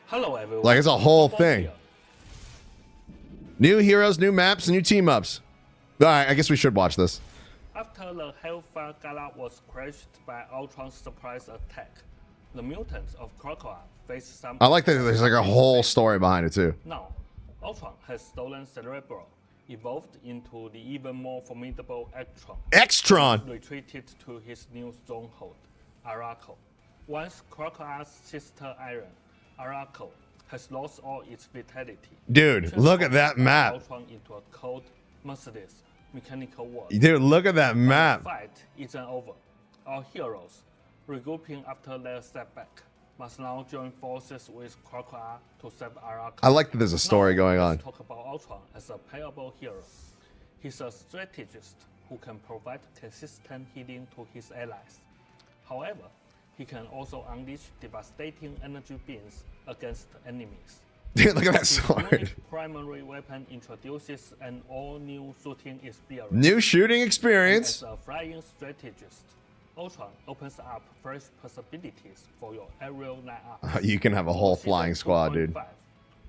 Hello everyone. Like it's a whole thing. Here. New heroes, new maps, new team ups. All right, I guess we should watch this. After the Hellfire Gala was crushed by Ultron's surprise attack, the mutants of Krakoa faced some... I like that there's like a whole story behind it too. Now, Ultron has stolen Cerebro, evolved into the even more formidable Extron. Extron! Retreated to his new stronghold, Arakko. Once Krakoa's sister Iron, Arakko, has lost all its vitality. Dude, look at that map. Ultron into a cold, merciless, mechanical world. Dude, look at that map. The fight isn't over. Our heroes, regrouping after their setback, must now join forces with Krakoa to save Arakko. I like that there's a story going on. Let's talk about Ultron as a playable hero. He's a strategist who can provide consistent healing to his allies. However, he can also unleash devastating energy beams against enemies. Dude, look at that His sword. unique primary weapon introduces an all-new shooting experience. New shooting experience. As a flying strategist, Ultron opens up fresh possibilities for your aerial lineup. You can have a whole flying squad, dude.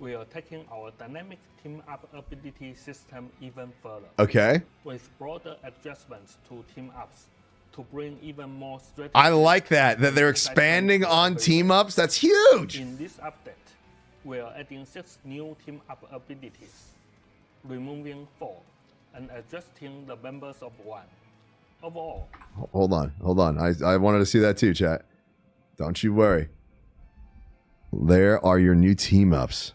We are taking our dynamic team-up ability system even further. Okay. With broader adjustments to team-ups to bring even more strategy. I like that they're expanding on team-ups. That's huge. In this update, we are adding 6 new team-up abilities, removing 4, and adjusting the members of 1. Overall, Hold on. I wanted to see that too, chat. Don't you worry. There are your new team-ups.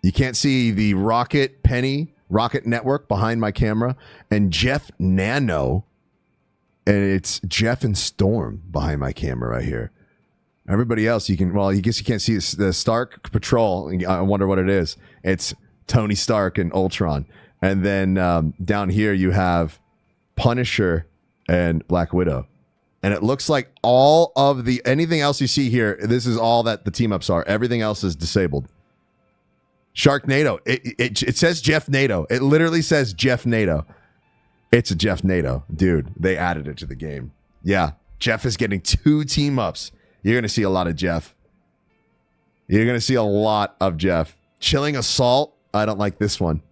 You can't see the Rocket Network behind my camera, and Jeff Nano, and it's Jeff and Storm behind my camera right here. Everybody else, you can, well, I guess you can't see the Stark Patrol. I wonder what it is. It's Tony Stark and Ultron. And then down here you have Punisher and Black Widow. And it looks like all of the, anything else you see here, this is all that the team-ups are. Everything else is disabled. Sharknado. It says Jeff NATO. It literally says Jeff NATO. It's a Jeff NATO. Dude, they added it to the game. Yeah, Jeff is getting 2 team-ups. You're going to see a lot of Jeff. You're going to see a lot of Jeff. Chilling Assault. I don't like this one.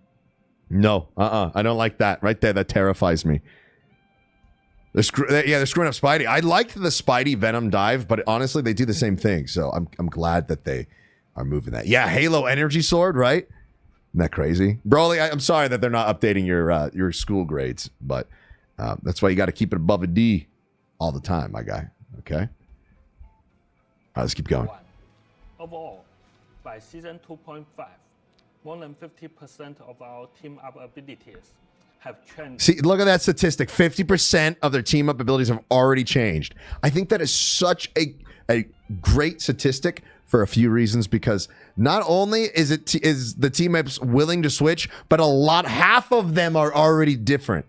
No, I don't like that. Right there, that terrifies me. They're screwing up Spidey. I liked the Spidey Venom dive, but honestly, they do the same thing. So I'm glad that they are moving that. Yeah, Halo Energy Sword, right? Isn't that crazy? Broly, I'm sorry that they're not updating your school grades, but that's why you got to keep it above a D all the time, my guy. Okay? All right, let's keep going. Overall, by season 2.5, more than 50% of our team-up abilities have changed. See, look at that statistic. 50% of their team-up abilities have already changed. I think that is such a great statistic for a few reasons, because not only is the team-ups willing to switch, but half of them are already different.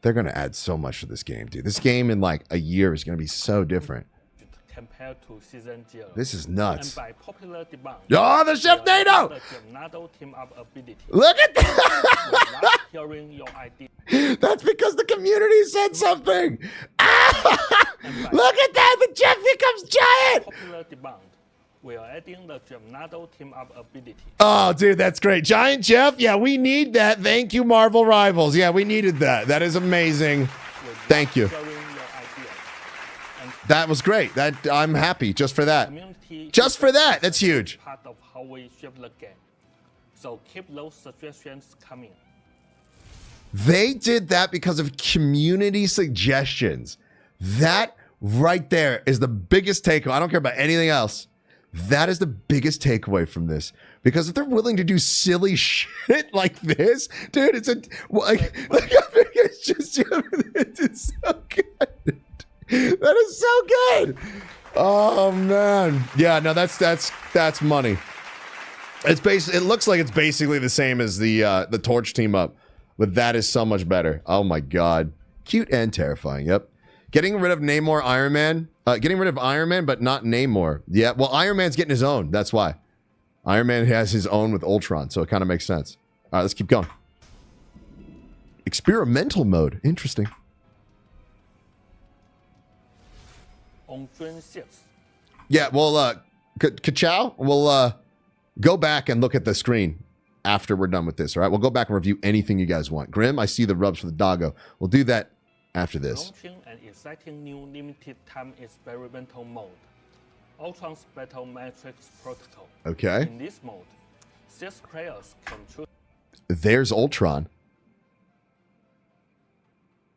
They're going to add so much to this game, dude. This game in like a year is going to be so different. Compared to season 0. This is nuts. And by popular demand, oh, the Chef NATO! team-up ability. Look at that! Hearing your idea. That's because the community said something. Look at that! The Jeff becomes giant! Popular demand. We are adding the Gemnado team-up ability. Oh, dude, that's great. Giant Jeff? Yeah, we need that. Thank you, Marvel Rivals. Yeah, we needed that. That is amazing. Thank you. That was great. I'm happy just for that. Just for that. That's huge. Part of how we shape the game. So keep those suggestions coming. They did that because of community suggestions. That right there is the biggest takeaway. I don't care about anything else. That is the biggest takeaway from this. Because if they're willing to do silly shit like this, dude, it's it's so good. That is so good. Oh man. Yeah, no, that's money. It looks like it's basically the same as the Torch team up, but that is so much better. Oh my god. Cute and terrifying. Yep. Getting rid of Namor Iron Man. Getting rid of Iron Man, but not Namor. Yeah, well, Iron Man's getting his own. That's why. Iron Man has his own with Ultron, so it kind of makes sense. All right, let's keep going. Experimental mode. Interesting. On June 6th. Yeah, well, Ka-chow, we'll go back and look at the screen after we're done with this, all right? We'll go back and review anything you guys want. Grim, I see the rubs for the doggo. We'll do that after this. Launching an exciting new limited time experimental mode, Ultron's Battle Matrix Protocol. Okay. In this mode, 6 players can choose There's Ultron.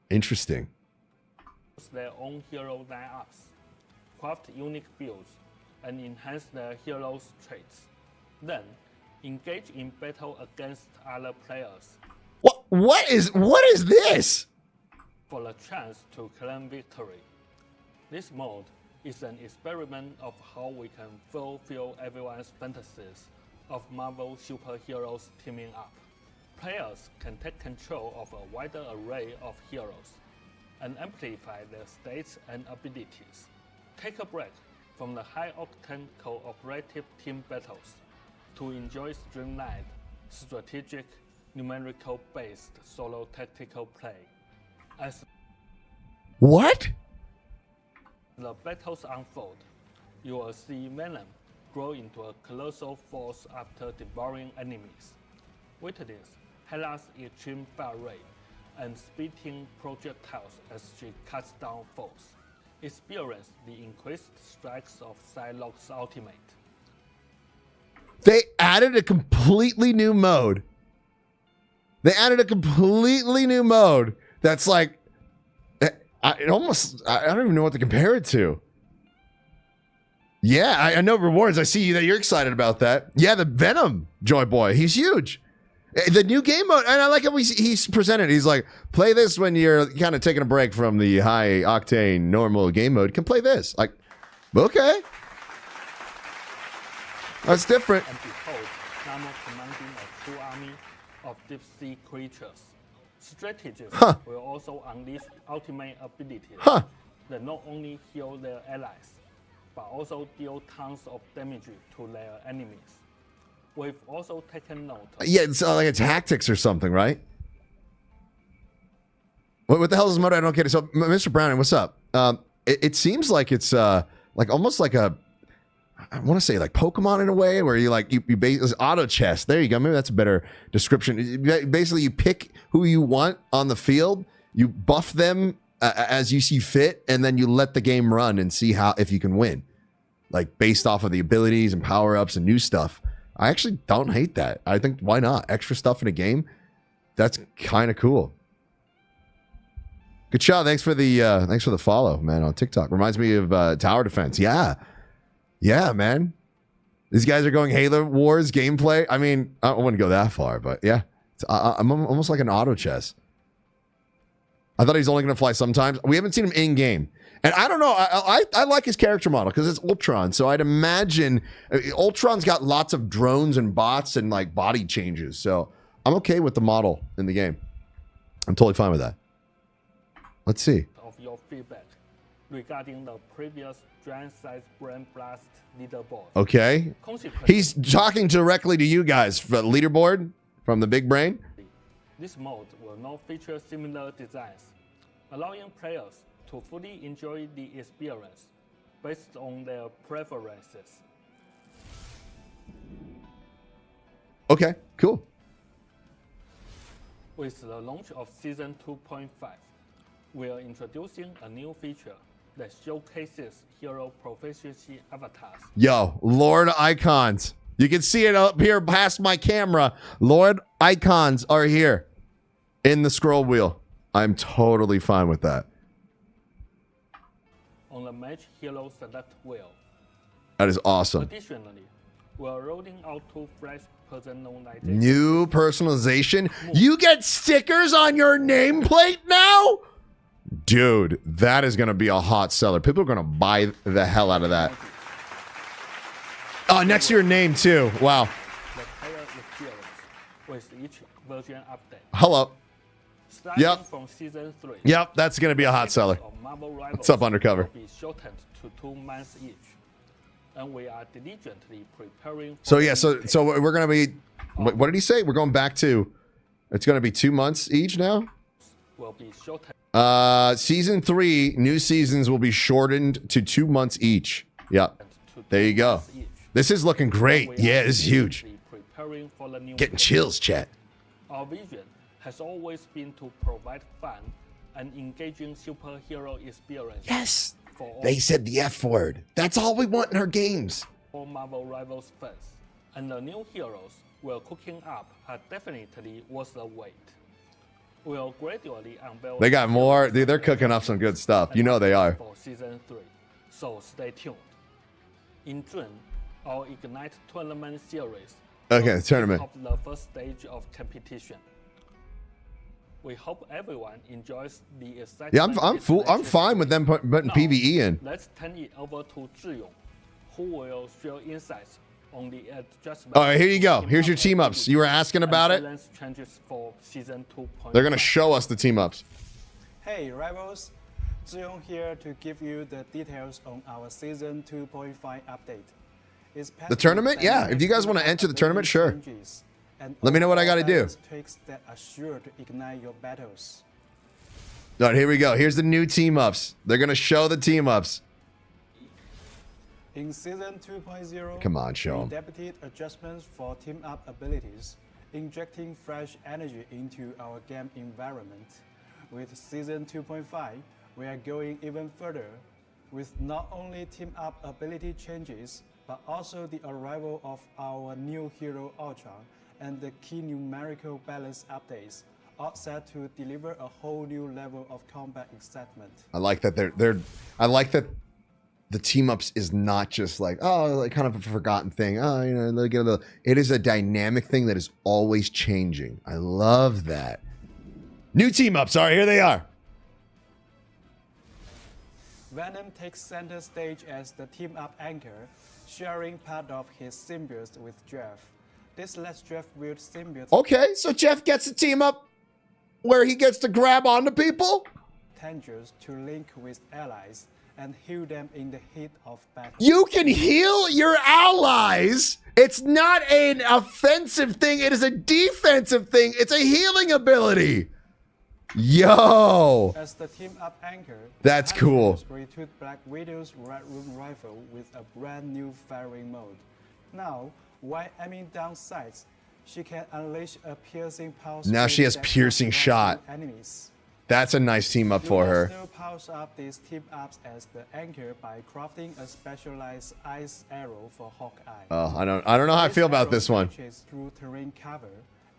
Interesting. their own hero lineups, craft unique builds, and enhance their heroes' traits. Then, engage in battle against other players What is this? for a chance to claim victory. This mode is an experiment of how we can fulfill everyone's fantasies of Marvel superheroes teaming up. Players can take control of a wider array of heroes and amplify their states and abilities. Take a break from the high-octane cooperative team battles to enjoy streamlined, strategic, numerical-based solo tactical play. As What? the battles unfold, you will see Venom grow into a colossal force after devouring enemies. Witness Hela's extreme fire rate and spitting projectiles as she cuts down foes. Experience the increased strikes of Psylocke's ultimate. They added a completely new mode. That's like, I don't even know what to compare it to. Yeah, I know rewards. I see that you're excited about that. Yeah, the Venom Joy Boy. He's huge. The new game mode, and I like how he's presented. He's like, play this when you're kind of taking a break from the high octane normal game mode. Can play this. Like, okay. That's different. And behold, Namo commanding a true army of deep sea creatures. Strategists will also unleash ultimate abilities that not only heal their allies, but also deal tons of damage to their enemies. We've also taken note of Yeah, it's like a tactics or something, right? What the hell is this mode? I don't get it. So, Mr. Browning, what's up? It seems like it's like almost like a, I want to say like Pokemon in a way, where you it's auto chess. There you go. Maybe that's a better description. Basically, you pick who you want on the field, you buff them as you see fit, and then you let the game run and see if you can win, like based off of the abilities and power ups and new stuff. I actually don't hate that. I think why not? Extra stuff in a game. That's kind of cool. Good shot. Thanks for the follow, man, on TikTok. Reminds me of Tower Defense. Yeah, man. These guys are going Halo Wars gameplay. I mean, I wouldn't go that far, but yeah. I'm almost like an auto chess. I thought he's only going to fly sometimes. We haven't seen him in game. And I don't know. I like his character model because it's Ultron. So I'd imagine Ultron's got lots of drones and bots and like body changes. So I'm okay with the model in the game. I'm totally fine with that. Let's see. of your feedback regarding the previous giant-sized brain blast leaderboard. Okay. Consequently, He's talking directly to you guys for the leaderboard from the big brain. this mode will not feature similar designs, allowing players to fully enjoy the experience based on their preferences. Okay, cool. With the launch of Season 2.5, we are introducing a new feature that showcases hero proficiency avatars. Yo, Lord Icons. You can see it up here past my camera. Lord Icons are here in the scroll wheel. I'm totally fine with that. On the Match Hero Select wheel. That is awesome. Additionally, we are rolling out 2 fresh personalization. New personalization. You get stickers on your nameplate now? Dude, that is going to be a hot seller. People are going to buy the hell out of that. Oh, next to your name, too. Wow. The player experience with each version update. Hello. Starting from Season 3. Yep, that's going to be a hot seller. What's up, Undercover? Will be shortened to 2 months each. And we are diligently preparing for So, yeah, so we're going to be... What did he say? We're going back to... It's going to be 2 months each now? will be shortened Season 3, new seasons will be shortened to 2 months each. Yep. to There you 2 go. months each. This is looking great. We Yeah, are this is huge. preparing for the new Getting game. chills, chat. Our vision has always been to provide fun and engaging superhero experience. Yes. For all, They said the F word. That's all we want in our games. all Marvel Rivals fans. And the new heroes we're cooking up are definitely worth the wait. We'll gradually unveil. They got more. Dude, they're cooking up some good stuff. You know they are. For season 3, so stay tuned. In June, our Ignite tournament series. Okay, will tournament. kick off the first stage of competition. We hope everyone enjoys the excitement. Yeah, I'm fine with them putting Now, PvE in. Let's turn it over to Zhiyong, who will share insights on the adjustment. All right, here you go. Here's your team ups. You were asking about it. Changes for season 2. They're gonna show us the team ups. Hey Rivals, Zhiyong here to give you the details on our season 2.5 update. The tournament? Yeah, if you guys want to enter the tournament, sure. Let me know what I gotta do. Tricks that are sure to ignite your battles. All right, here we go. Here's the new team ups. They're gonna show the team ups. In season 2.0, Come on, show 'em. we debuted adjustments for team up abilities, injecting fresh energy into our game environment. With season 2.5, we are going even further, with not only team up ability changes, but also the arrival of our new hero Ultra and the key numerical balance updates, all set to deliver a whole new level of combat excitement. I like that I like that the team ups is not just like, oh, like kind of a forgotten thing. Oh, you know, it is a dynamic thing that is always changing. I love that. New team ups. All right, here they are. Venom takes center stage as the team-up anchor, sharing part of his symbiote with Jeff. This lets Jeff wield symbiote Okay, so Jeff gets a team up where he gets to grab onto people. tangers to link with allies and heal them in the heat of battle. You can heal your allies. It's not an offensive thing. It is a defensive thing. It's a healing ability. Yo. As the team-up anchor, That's cool. Retweet Black Widow's Red Room rifle with a brand new firing mode. Now, while aiming down sights, she can unleash a piercing pulse. Now she has that piercing can shot. Enemies. That's a nice team up for her. Still powers up these team-ups as the anchor by crafting a specialized ice arrow for Hawkeye. Oh, I don't know how I feel about this one. Through terrain cover,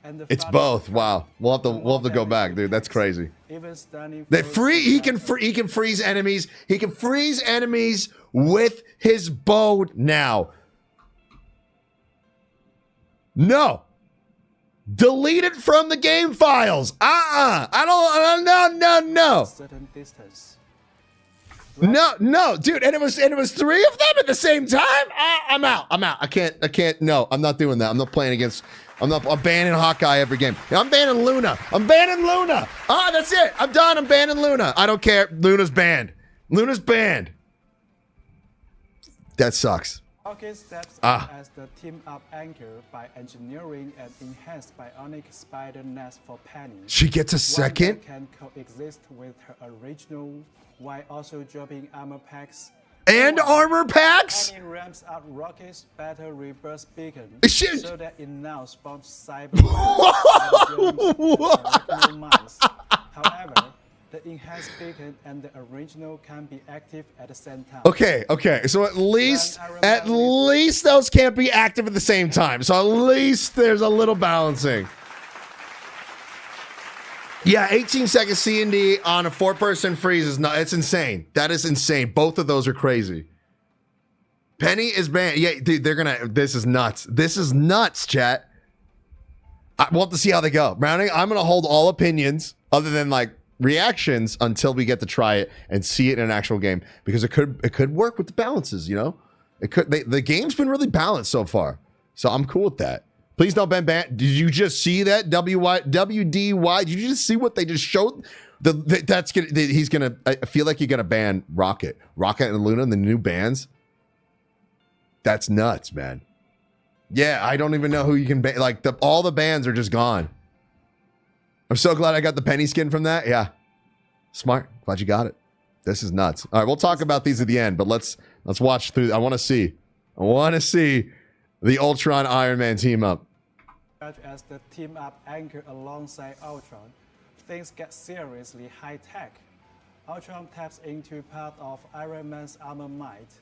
and the It's front both. of Wow. We'll have to go back, dude. That's crazy. even stunning That throws free to he can battle. he can freeze enemies. He can freeze enemies with his bow now. No. Delete it from the game files. I don't no. Certain distance. No, dude. And it was 3 of them at the same time. I'm out. I can't. No, I'm not doing that. I'm not playing against. I'm banning Hawkeye every game. I'm banning Luna. That's it. I'm done. I'm banning Luna. I don't care. Luna's banned. That sucks. Hawkeye steps up as the team-up anchor by engineering an enhanced bionic spider nest for Penny. She gets a One second. that can coexist with her original while also dropping armor packs. And armor packs. Penny ramps up Rocket's battle reverse beacon Shit. so that it now spawns cyber mines. However, the enhanced beacon and the original can be active at the same time. Okay. So at least those can't be active at the same time. So at least there's a little balancing. Yeah, 18 second C&D on a 4-person freeze is not. It's insane. That is insane. Both of those are crazy. Penny is banned. Yeah, dude, they're gonna. This is nuts, chat. We'll have to see how they go. Browning, I'm gonna hold all opinions other than like reactions until we get to try it and see it in an actual game, because it could work with the balances. You know, it could. The game's been really balanced so far, so I'm cool with that. Please don't ban. Did you just see that? WDY? Did you just see what they just showed? He's gonna. I feel like you're gonna ban Rocket and Luna, and the new bans. That's nuts, man. Yeah, I don't even know who you can ban. Like all the bans are just gone. I'm so glad I got the Penny skin from that. Yeah, smart. Glad you got it. This is nuts. All right, we'll talk about these at the end, but let's watch through. I want to see. I want to see the Ultron Iron Man team up. As the team up anchor alongside Ultron, things get seriously high-tech. Ultron taps into part of Iron Man's armor might,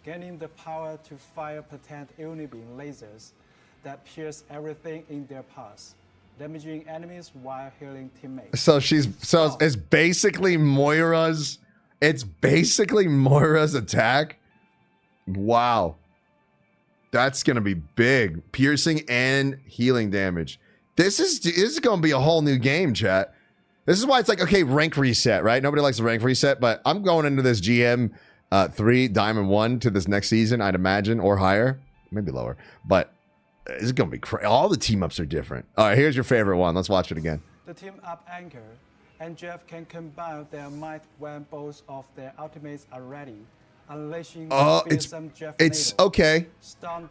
gaining the power to fire potent unibeam lasers that pierce everything in their path, damaging enemies while healing teammates. So it's basically Moira's attack. Wow. That's going to be big. Piercing and healing damage. This is going to be a whole new game, chat. This is why it's like, okay, rank reset, right? Nobody likes the rank reset, but I'm going into this GM 3, Diamond 1 to this next season, I'd imagine, or higher. Maybe lower. But it's going to be crazy. All the team-ups are different. All right, here's your favorite one. Let's watch it again. The team-up anchor and Jeff can combine their might when both of their ultimates are ready, unleashing fearsome Jeff it's Nader. Okay.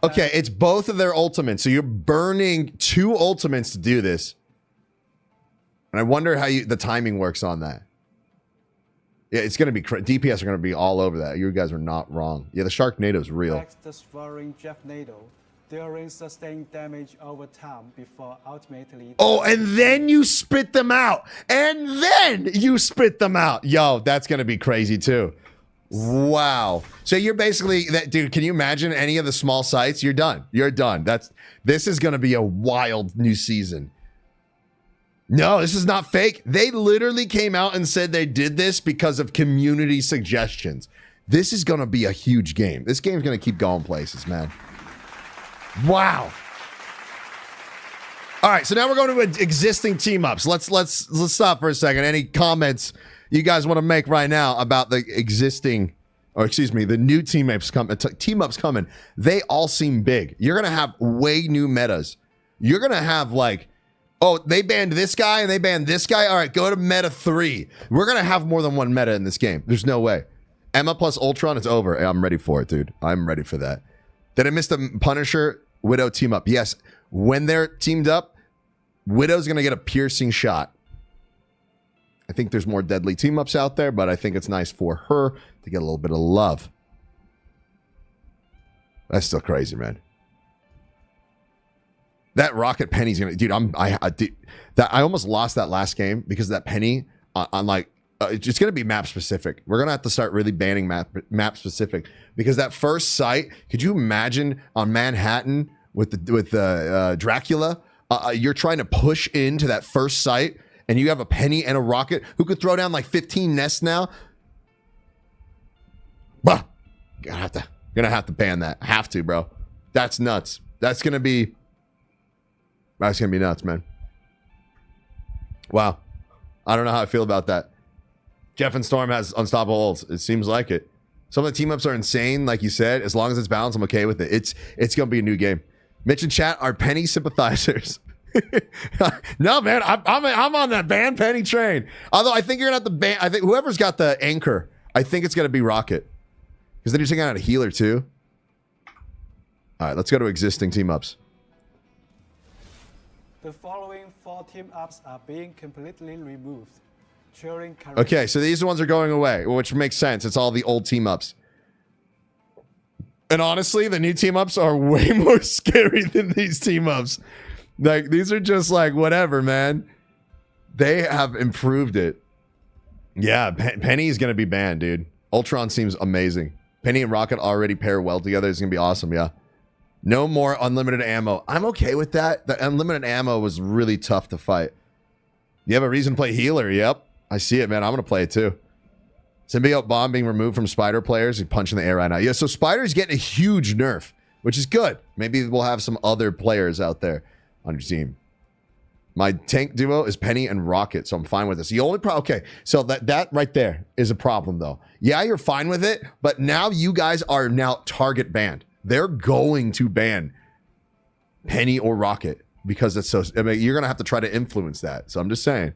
Okay, it's both of their ultimates. So you're burning 2 ultimates to do this. And I wonder how the timing works on that. Yeah, it's going to be DPS are going to be all over that. You guys are not wrong. Yeah, the Sharknado's real. Devouring Jeff Nader, dealing sustained damage over time before ultimately. Oh, and then you spit them out. Yo, that's going to be crazy too. Wow. So you're basically that dude, can you imagine any of the small sites? You're done. This is going to be a wild new season. No, this is not fake. They literally came out and said they did this because of community suggestions. This is going to be a huge game. This game's going to keep going places, man. Wow. All right, so now we're going to existing team ups. Let's stop for a second. Any comments you guys want to make right now about the existing, or excuse me, the new team ups coming? They all seem big. You're going to have way new metas. You're going to have like, oh, they banned this guy and they banned this guy. All right, go to meta 3. We're going to have more than one meta in this game. There's no way. Emma plus Ultron, it's over. I'm ready for it, dude. I'm ready for that. Did I miss the Punisher Widow team up? Yes. When they're teamed up, Widow's going to get a piercing shot. I think there's more deadly team ups out there, but I think it's nice for her to get a little bit of love. That's still crazy, man. That Rocket Penny's gonna, dude. I almost lost that last game because of that Penny on like it's gonna be map specific. We're gonna have to start really banning map specific because that first site. Could you imagine on Manhattan with Dracula? You're trying to push into that first site, and you have a Penny and a Rocket who could throw down like 15 nests now. Bah, gonna have to ban that. Have to, bro. That's nuts. That's gonna be nuts, man. Wow. I don't know how I feel about that. Jeff and Storm has unstoppable ults. It seems like it. Some of the team ups are insane, like you said. As long as it's balanced, I'm okay with it. It's gonna be a new game. Mitch and chat are Penny sympathizers. No, man, I'm on that ban Penny train. Although I think you're gonna have to ban. I think whoever's got the anchor, I think it's gonna be Rocket, because then you're taking out a healer too. All right, let's go to existing team ups. The following 4 team-ups are being completely removed. Okay, so these ones are going away, which makes sense. It's all the old team-ups. And honestly, the new team-ups are way more scary than these team-ups. Like, these are just like, whatever, man. They have improved it. Yeah, Penny is going to be banned, dude. Ultron seems amazing. Penny and Rocket already pair well together. It's going to be awesome, yeah. No more unlimited ammo. I'm okay with that. The unlimited ammo was really tough to fight. You have a reason to play healer. Yep. I see it, man. I'm going to play it too. Symbiote bomb being removed from Spider players. He punching the air right now. Yeah, so Spider's getting a huge nerf, which is good. Maybe we'll have some other players out there on your team. My tank duo is Penny and Rocket, so I'm fine with this. The only problem, okay, so that right there is a problem, though. Yeah, you're fine with it, but now you guys are now target banned. They're going to ban Penny or Rocket because it's so. I mean, you're gonna have to try to influence that. So I'm just saying.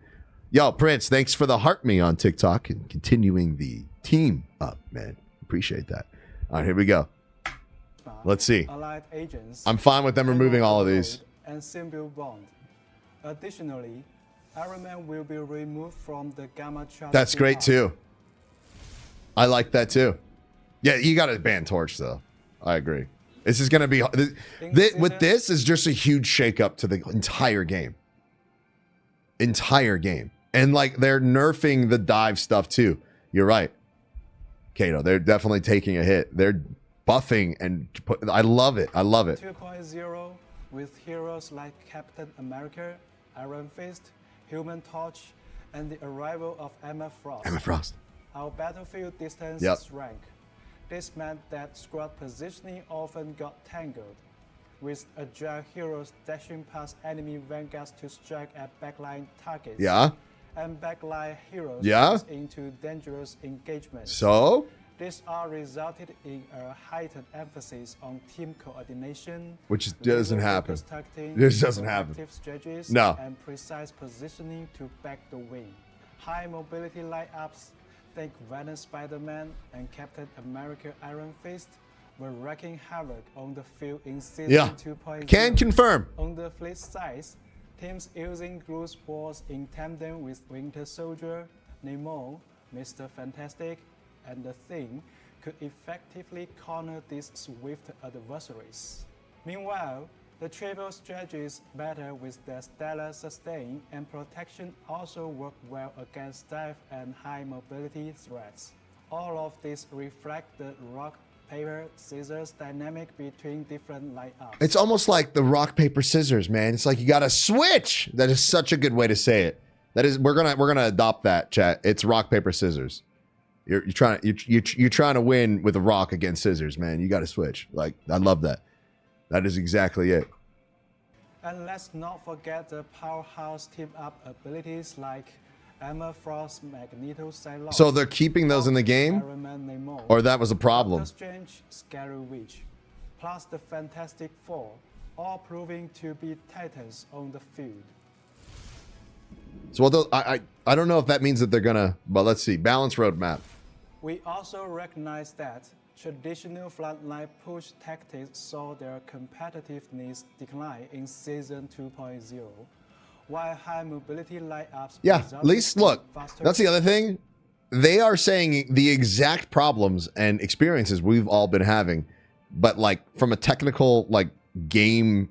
Yo, Prince, thanks for the heart me on TikTok and continuing the team up, man. Appreciate that. All right, here we go. Let's see. I'm fine with them removing all of these. And symbiote bond. Additionally, Iron Man will be removed from the Gamma chart. That's great too. I like that too. Yeah, you got to ban Torch though. I agree. This is going to be with this is just a huge shakeup to the entire game. And like they're nerfing the dive stuff too. You're right, Kato. They're definitely taking a hit. They're buffing and I love it. 2.0 with heroes like Captain America, Iron Fist, Human Torch, and the arrival of Emma Frost. Our battlefield distance shrank. This meant that squad positioning often got tangled, with agile heroes dashing past enemy vanguards to strike at backline targets. And backline heroes into dangerous engagements. So? This all resulted in a heightened emphasis on team coordination, which doesn't happen. This doesn't happen. Strategies no. And precise positioning to back the win. High mobility lineups, think Venom Spider-Man and Captain America Iron Fist, were wreaking havoc on the field in Season 2.0. Can confirm. On the flip side, teams using Groot Balls in tandem with Winter Soldier, Namor, Mr. Fantastic, and the Thing could effectively corner these swift adversaries. Meanwhile, the triple strategies better with their stellar sustain and protection also work well against dive and high mobility threats. All of these reflect the rock, paper, scissors dynamic between different lineups. It's almost like the rock, paper, scissors, man. It's like you got to switch. That is such a good way to say it. That is, we're gonna adopt that, chat. It's rock, paper, scissors. You're trying to win with a rock against scissors, man. You got to switch. Like, I love that. That is exactly it. And let's not forget the powerhouse team-up abilities like Emma Frost, Magneto, Psylocke. So they're keeping those in the game? Iron Man, Namor, or that was a problem? Doctor Strange, Scary Witch, plus the Fantastic Four, all proving to be titans on the field. So I don't know if that means that they're gonna. But let's see. Balance roadmap. We also recognize that traditional frontline push tactics saw their competitiveness decline in Season 2.0, while high mobility lineups. At least look. That's the other thing. They are saying the exact problems and experiences we've all been having, but like from a technical like game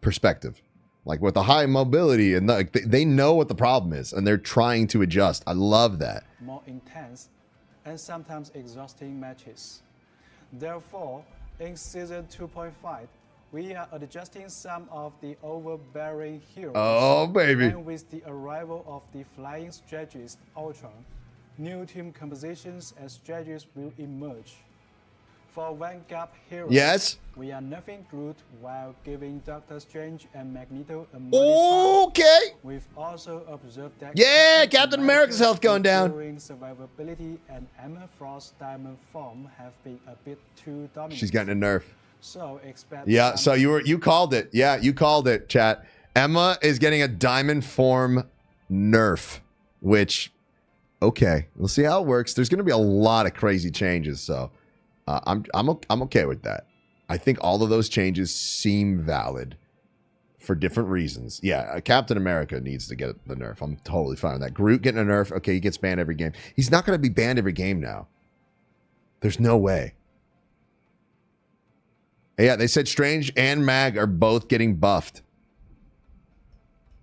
perspective, like with the high mobility and like they know what the problem is and they're trying to adjust. I love that. More intense and sometimes exhausting matches. Therefore, in Season 2.5, we are adjusting some of the overbearing heroes. Oh, baby. And with the arrival of the flying strategist Ultron, new team compositions and strategies will emerge. For Vanguard heroes, we are nerfing Groot while giving Doctor Strange and Magneto a modifier. Okay. We've also observed that Captain America's health going down. Survivability and Emma Frost's diamond form have been a bit too dominant. She's getting a nerf. So expect. So you called it. Yeah, you called it, chat. Emma is getting a diamond form nerf, which okay, we'll see how it works. There's going to be a lot of crazy changes, so. I'm okay with that. I think all of those changes seem valid for different reasons. Yeah, Captain America needs to get the nerf. I'm totally fine with that. Groot getting a nerf. Okay, he gets banned every game. He's not going to be banned every game now. There's no way. Yeah, they said Strange and Mag are both getting buffed.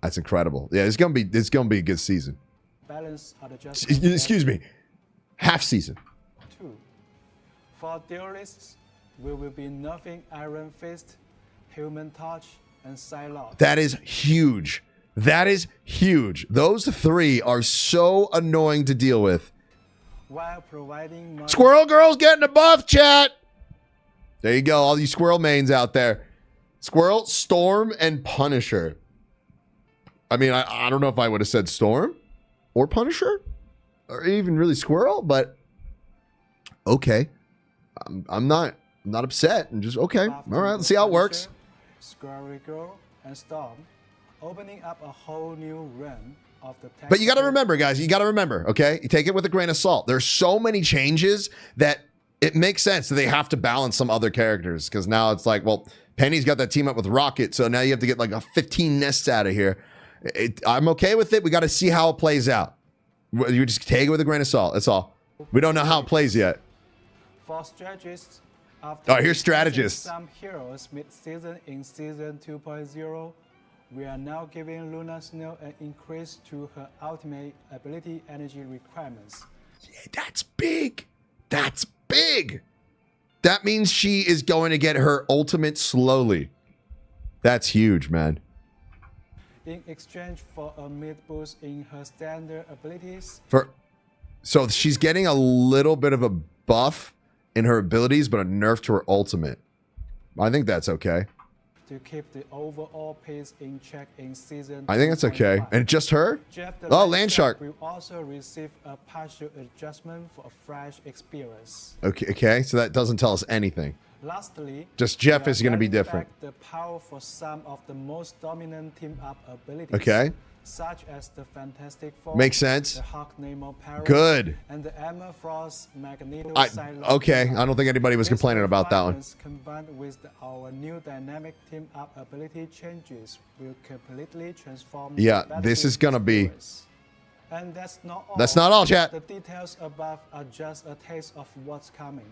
That's incredible. Yeah, it's gonna be a good season. Balance excuse me, half season. For duelists, we will be nerfing Iron Fist, Human Torch, and Psylocke. That is huge. That is huge. Those three are so annoying to deal with. While providing Squirrel Girl's getting a buff, chat. There you go, all you Squirrel mains out there. Squirrel, Storm, and Punisher. I mean, I don't know if I would have said Storm or Punisher or even really Squirrel, but okay. I'm not upset. I'm just okay. All right, let's see how it works. Scary Girl and Storm, opening up a whole new realm of the. But you got to remember, guys. You got to remember. Okay, you take it with a grain of salt. There's so many changes that it makes sense that they have to balance some other characters because now it's like, well, Penny's got that team up with Rocket, so now you have to get like a 15 nests out of here. I'm okay with it. We got to see how it plays out. You just take it with a grain of salt. That's all. We don't know how it plays yet. For strategists, After All right, here's introducing strategist. some heroes mid-season in Season 2.0, we are now giving Luna Snow an increase to her ultimate ability energy requirements. Yeah, that's big. That's big. That means she is going to get her ultimate slowly. That's huge, man. In exchange for a mid-boost in her standard abilities, So she's getting a little bit of a buff in her abilities, but a nerf to her ultimate. I think that's okay. to keep the overall pace in check in Season I think that's okay. 2.5. And just her? Jeff the Oh, Land Shark. will also receive a partial adjustment for a fresh experience. Okay, so that doesn't tell us anything. Lastly, Just Jeff we are is going to be getting different. back the power for some of the most dominant team-up abilities. Okay. Such as the Fantastic Four, Makes sense. the Hulk Nemo Parrot, Good. and the Emma Frost Magneto. Okay, I don't think anybody was complaining about that one. Combined with our new dynamic team-up ability changes will completely transform. Yeah, the this is battlefield gonna be- experience. And that's not all. That's not all, chat. The details above are just a taste of what's coming.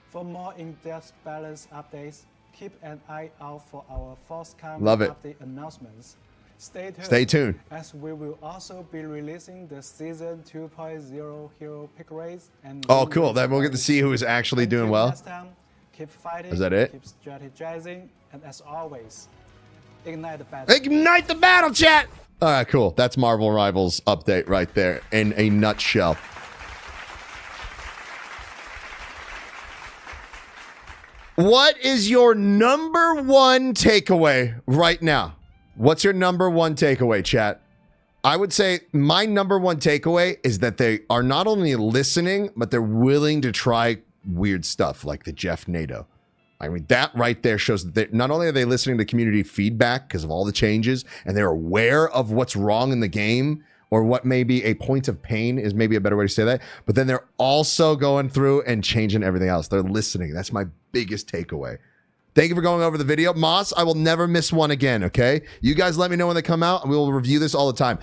For more in-depth balance updates, keep an eye out for our forthcoming Love it. update announcements. Stay tuned. As we will also be releasing the Season 2.0 hero pick race. And Oh, cool. Then we'll get to see who is actually doing well. Next time, keep fighting, Is that it? keep strategizing, and as always, ignite the battle. Ignite the battle, chat! All right, cool. That's Marvel Rivals update right there in a nutshell. What is your number one takeaway right now? What's your number one takeaway, chat? I would say my number one takeaway is that they are not only listening, but they're willing to try weird stuff like the Jeff NATO. I mean, that right there shows that not only are they listening to community feedback because of all the changes, and they're aware of what's wrong in the game, or what may be a point of pain is maybe a better way to say that, but then they're also going through and changing everything else. They're listening. That's my biggest takeaway. Thank you for going over the video. Moss, I will never miss one again, okay? You guys let me know when they come out, and we will review this all the time.